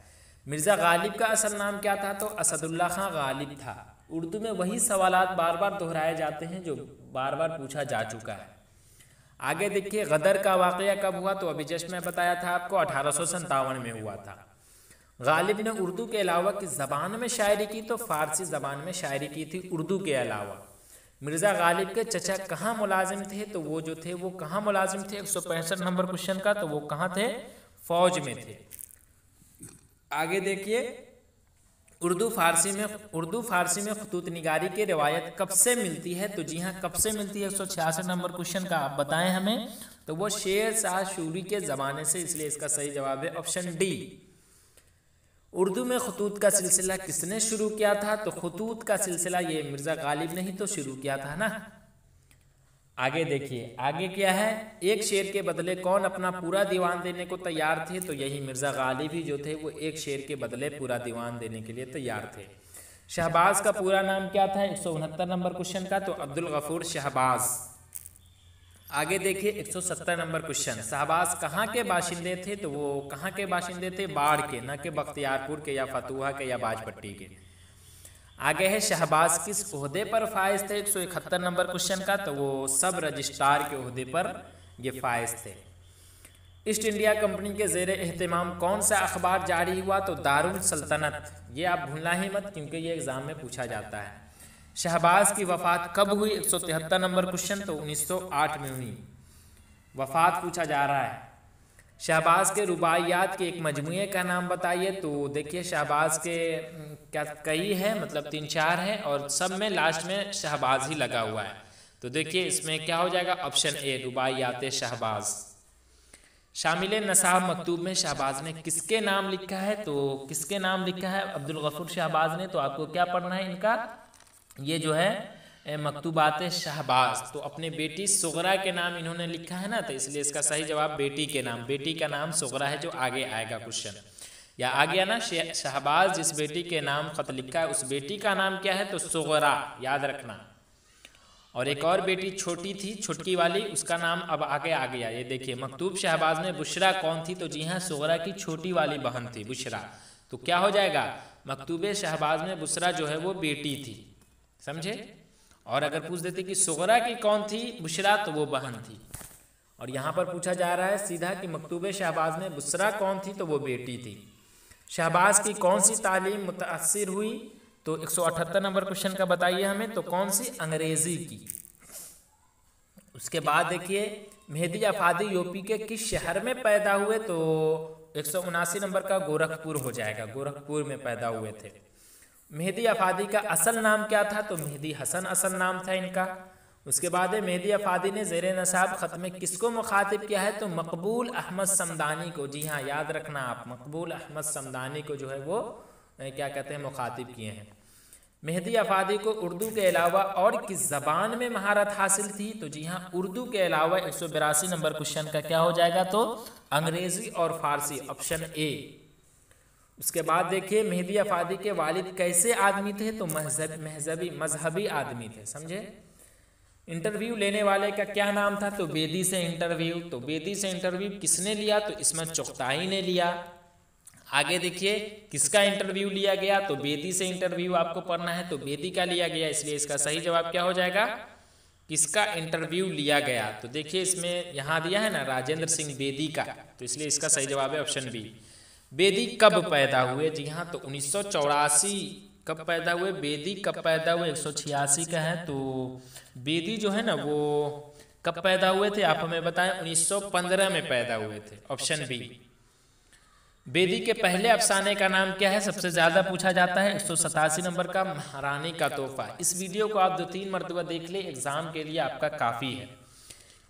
मिर्ज़ा गालिब का असल नाम क्या था, तो असदुल्ला खां गालिब था। उर्दू में वही सवालात बार बार दोहराए जाते हैं जो बार बार पूछा जा चुका है। आगे देखिए गदर का वाक़या कब हुआ, तो अभी जस्ट मैं बताया था आपको 1857 में हुआ था। गालिब ने उर्दू के अलावा किस ज़बान में शायरी की, तो फ़ारसी ज़बान में शायरी की थी उर्दू के अलावा। मिर्ज़ा गालिब के चचा कहाँ मुलाजिम थे, तो वो जो थे वो कहाँ मुलाजिम थे, 165 नंबर क्वेश्चन का, तो वो कहाँ थे, फ़ौज में थे। आगे देखिए उर्दू फारसी में खतूत निगारी की रिवायत कब से मिलती है, तो जी हाँ, कब से मिलती है, 166 नंबर क्वेश्चन का आप बताएं हमें, तो वो शेर शाह सूरी के ज़माने से, इसलिए इसका सही जवाब है ऑप्शन डी। उर्दू में खतूत का सिलसिला किसने शुरू किया था, तो खतूत का सिलसिला ये मिर्ज़ा गालिब ने ही तो शुरू किया था ना। आगे देखिए आगे क्या है, एक शेर के बदले कौन अपना पूरा दीवान देने को तैयार थे, तो यही मिर्ज़ा गालिब ही जो थे वो एक शेर के बदले पूरा दीवान देने के लिए तैयार थे। शहबाज का पूरा नाम क्या था, 169 नंबर क्वेश्चन का, तो अब्दुल गफूर शहबाज। आगे देखिए 170 नंबर क्वेश्चन, शहबाज कहाँ के बाशिंदे थे, तो वो कहाँ के बाशिंदे थे, बाढ़ के, न कि बख्तियारपुर के या फतुहा के या बाजपट्टी के। आगे है शहबाज किस ओहदे पर फायज थे, 171 नंबर क्वेश्चन का, तो वो सब रजिस्ट्रार के ओहदे पर ये फायज थे। ईस्ट इंडिया कंपनी के ज़ेरे एहतमाम कौन सा अखबार जारी हुआ, तो दारुल सल्तनत। ये आप भूलना ही मत, क्योंकि ये एग्ज़ाम में पूछा जाता है। शहबाज की वफ़ात कब हुई, 173 नंबर क्वेश्चन, तो 1908 में हुई। वफ़ात पूछा जा रहा है। शहबाज के रुबाइयात के एक मजमुए का नाम बताइए, तो देखिए शहबाज के क्या कई है, मतलब 3-4 है, और सब में लास्ट में शहबाज ही लगा हुआ है। तो देखिए इसमें क्या हो जाएगा, ऑप्शन ए रुबाइयात शहबाज। शामिल नसाब मकतूब में शहबाज ने किसके नाम लिखा है, तो किसके नाम लिखा है, अब्दुल गफूर शहबाज ने। तो आपको क्या पढ़ना है इनका, ये जो है मकतूबात शहबाज, तो अपने बेटी सुगरा के नाम इन्होंने लिखा है ना, तो इसलिए इसका सही जवाब बेटी के नाम, बेटी का नाम सुगरा है, जो आगे आएगा क्वेश्चन, या आ गया ना। शहबाज जिस बेटी के नाम खत लिखा है उस बेटी का नाम क्या है, तो सुगरा, याद रखना। और एक और बेटी छोटी थी, छुटकी वाली, उसका नाम अब आगे आ गया। ये देखिए मकतूब शहबाज में बुशरा कौन थी, तो जी हाँ, सुगरा की छोटी वाली बहन थी बुशरा, तो क्या हो जाएगा, मकतूबे शहबाज में बुसरा जो है वो बेटी थी, समझे। और अगर पूछ देते कि सुगरा की कौन थी बुशरा, तो वो बहन थी। और यहाँ पर पूछा जा रहा है सीधा कि मकतूबे शहबाज में बुसरा कौन थी, तो वो बेटी थी। शहबाज की कौन सी तालीम मुतासिर हुई, तो 178 नंबर क्वेश्चन का बताइए हमें, तो कौन सी, अंग्रेजी की। उसके बाद देखिए मेहदी अफादी यूपी के किस शहर में पैदा हुए, तो 179 नंबर का गोरखपुर हो जाएगा, गोरखपुर में पैदा हुए थे। मेहदी अफादी का असल नाम क्या था, तो मेहदी हसन असल नाम था इनका। उसके बाद मेहदी अफादी ने ज़ेरे नसाब ख़त में किसको मुखातिब किया है, तो मकबूल अहमद समदानी को। जी हाँ, याद रखना आप, मकबूल अहमद समदानी को जो है वो क्या कहते हैं, मुखातिब किए हैं। मेहदी अफादी को उर्दू के अलावा और किस ज़बान में महारत हासिल थी, तो जी हाँ, उर्दू के अलावा 182 नंबर क्वेश्चन का क्या हो जाएगा, तो अंग्रेज़ी और फारसी, ऑप्शन ए। उसके बाद देखिए मेहदी अफादी के वालिद कैसे आदमी थे, तो मजहबी आदमी थे, समझे। इंटरव्यू लेने वाले का क्या नाम था, तो बेदी से इंटरव्यू। तो बेदी से इंटरव्यू किसने लिया, तो इस्मत चुगताई ने लिया। आगे देखिए किसका इंटरव्यू लिया गया, तो बेदी से इंटरव्यू आपको पढ़ना है, तो बेदी का लिया गया, इसलिए इसका सही जवाब क्या हो जाएगा, किसका इंटरव्यू लिया गया। तो देखिए इसमें यहाँ दिया है ना राजेंद्र सिंह बेदी का, तो इसलिए इसका सही जवाब है ऑप्शन बी। बेदी कब पैदा हुए, जी हाँ, तो 1984 कब पैदा हुए, बेदी कब पैदा हुए, 186 का है। तो बेदी जो है ना वो कब पैदा हुए थे, आप हमें बताएं, 1915 में पैदा हुए थे, ऑप्शन बी। बेदी के पहले अफसाने का नाम क्या है, सबसे ज्यादा पूछा जाता है, 187 नंबर का, महारानी का तोहफा। इस वीडियो को आप 2-3 मरतबा देख ले, एग्जाम के लिए आपका काफी है।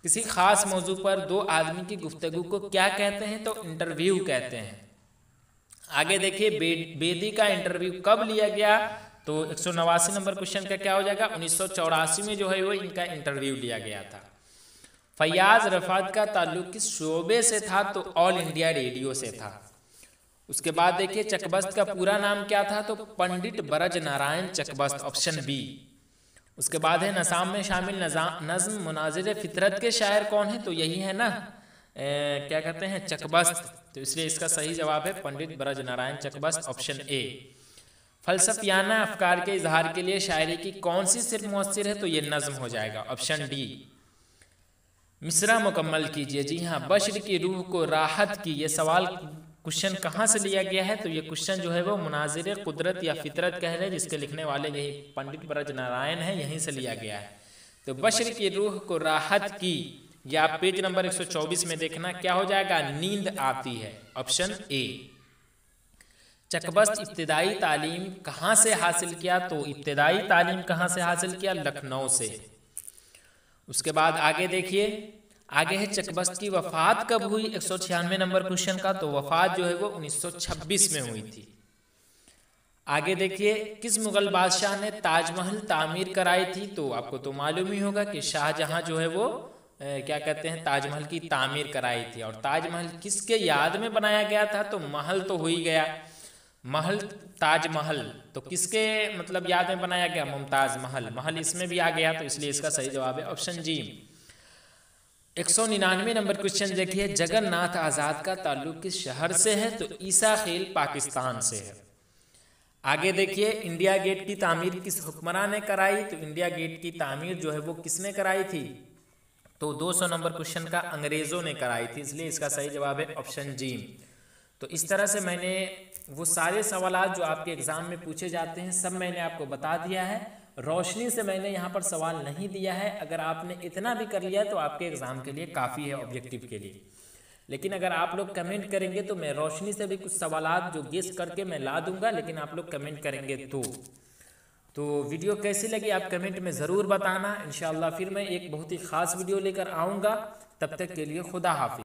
किसी खास मौजू पर दो आदमी की गुफ्तगू को क्या कहते हैं, तो इंटरव्यू कहते हैं। आगे देखिए बेदी का इंटरव्यू कब लिया गया, तो 189 नंबर क्वेश्चन का क्या हो जाएगा, 1984 में जो है वो इनका इंटरव्यू लिया गया था। फैयाज रफात का ताल्लुक किस शोबे से था, तो ऑल इंडिया रेडियो से था। उसके बाद देखिए चकबस्त का पूरा नाम क्या था, तो पंडित ब्रज नारायण चकबस्त, ऑप्शन बी। उसके बाद है नसाम में शामिल नज्म मुनाजिर फितरत के शायर कौन है, तो यही है ना क्या कहते हैं, चकबस्त। तो इसलिए इसका सही जवाब है पंडित ब्रज नारायण चकबस्त, ऑप्शन ए। फलसफियाना अफकार के इजहार के लिए शायरी की कौन सी सिर्फ मुअस्सिर है, तो ये नज्म हो जाएगा, ऑप्शन डी। मिसरा मुकम्मल कीजिए, जी हाँ, बशर की रूह को राहत की, ये सवाल क्वेश्चन कहाँ से लिया गया है, तो ये क्वेश्चन जो है वो मुनाजिर कुदरत या फितरत कह रहे हैं, जिसके लिखने वाले यही पंडित ब्रज नारायण है, यहीं से लिया गया है। तो बशर की रूह को राहत की, या आप पेज नंबर 124 में देखना, क्या हो जाएगा, नींद आती है, ऑप्शन ए। चकबस्त इब्तिदाई तालीम कहाँ से हासिल किया, तो इब्तिदाई तालीम कहाँ से हासिल किया, लखनऊ से। उसके बाद आगे देखिए, आगे है चकबस्त की वफात कब हुई, 196 नंबर क्वेश्चन का, तो वफात जो है वो 1926 में हुई थी। आगे देखिए किस मुगल बादशाह ने ताजमहल तामीर कराई थी, तो आपको तो मालूम ही होगा कि शाहजहां जो है वो क्या कहते हैं, ताजमहल की तामीर कराई थी। और ताजमहल किसके याद में बनाया गया था, तो महल तो हो ही गया, महल ताजमहल, तो किसके मतलब याद में बनाया गया, मुमताज महल, महल इसमें भी आ गया, तो इसलिए इसका सही जवाब है ऑप्शन जी। 199 नंबर क्वेश्चन देखिए, जगन्नाथ आजाद का ताल्लुक किस शहर से है, तो ईसा खेल पाकिस्तान से है। आगे देखिए इंडिया गेट की तामीर किस हुक्मरान ने कराई, तो इंडिया गेट की तामीर जो है वो किसने कराई थी, तो 200 नंबर क्वेश्चन का अंग्रेजों ने कराई थी, इसलिए इसका सही जवाब है ऑप्शन जी। तो इस तरह से मैंने वो सारे सवालात जो आपके एग्जाम में पूछे जाते हैं सब मैंने आपको बता दिया है। रोशनी से मैंने यहाँ पर सवाल नहीं दिया है, अगर आपने इतना भी कर लिया तो आपके एग्जाम के लिए काफ़ी है, ऑब्जेक्टिव के लिए। लेकिन अगर आप लोग कमेंट करेंगे तो मैं रोशनी से भी कुछ सवालात जो गेस करके मैं ला दूंगा, लेकिन आप लोग कमेंट करेंगे तो वीडियो कैसी लगी आप कमेंट में ज़रूर बताना। इंशाअल्लाह फिर मैं एक बहुत ही ख़ास वीडियो लेकर आऊँगा, तब तक के लिए खुदा हाफिज़।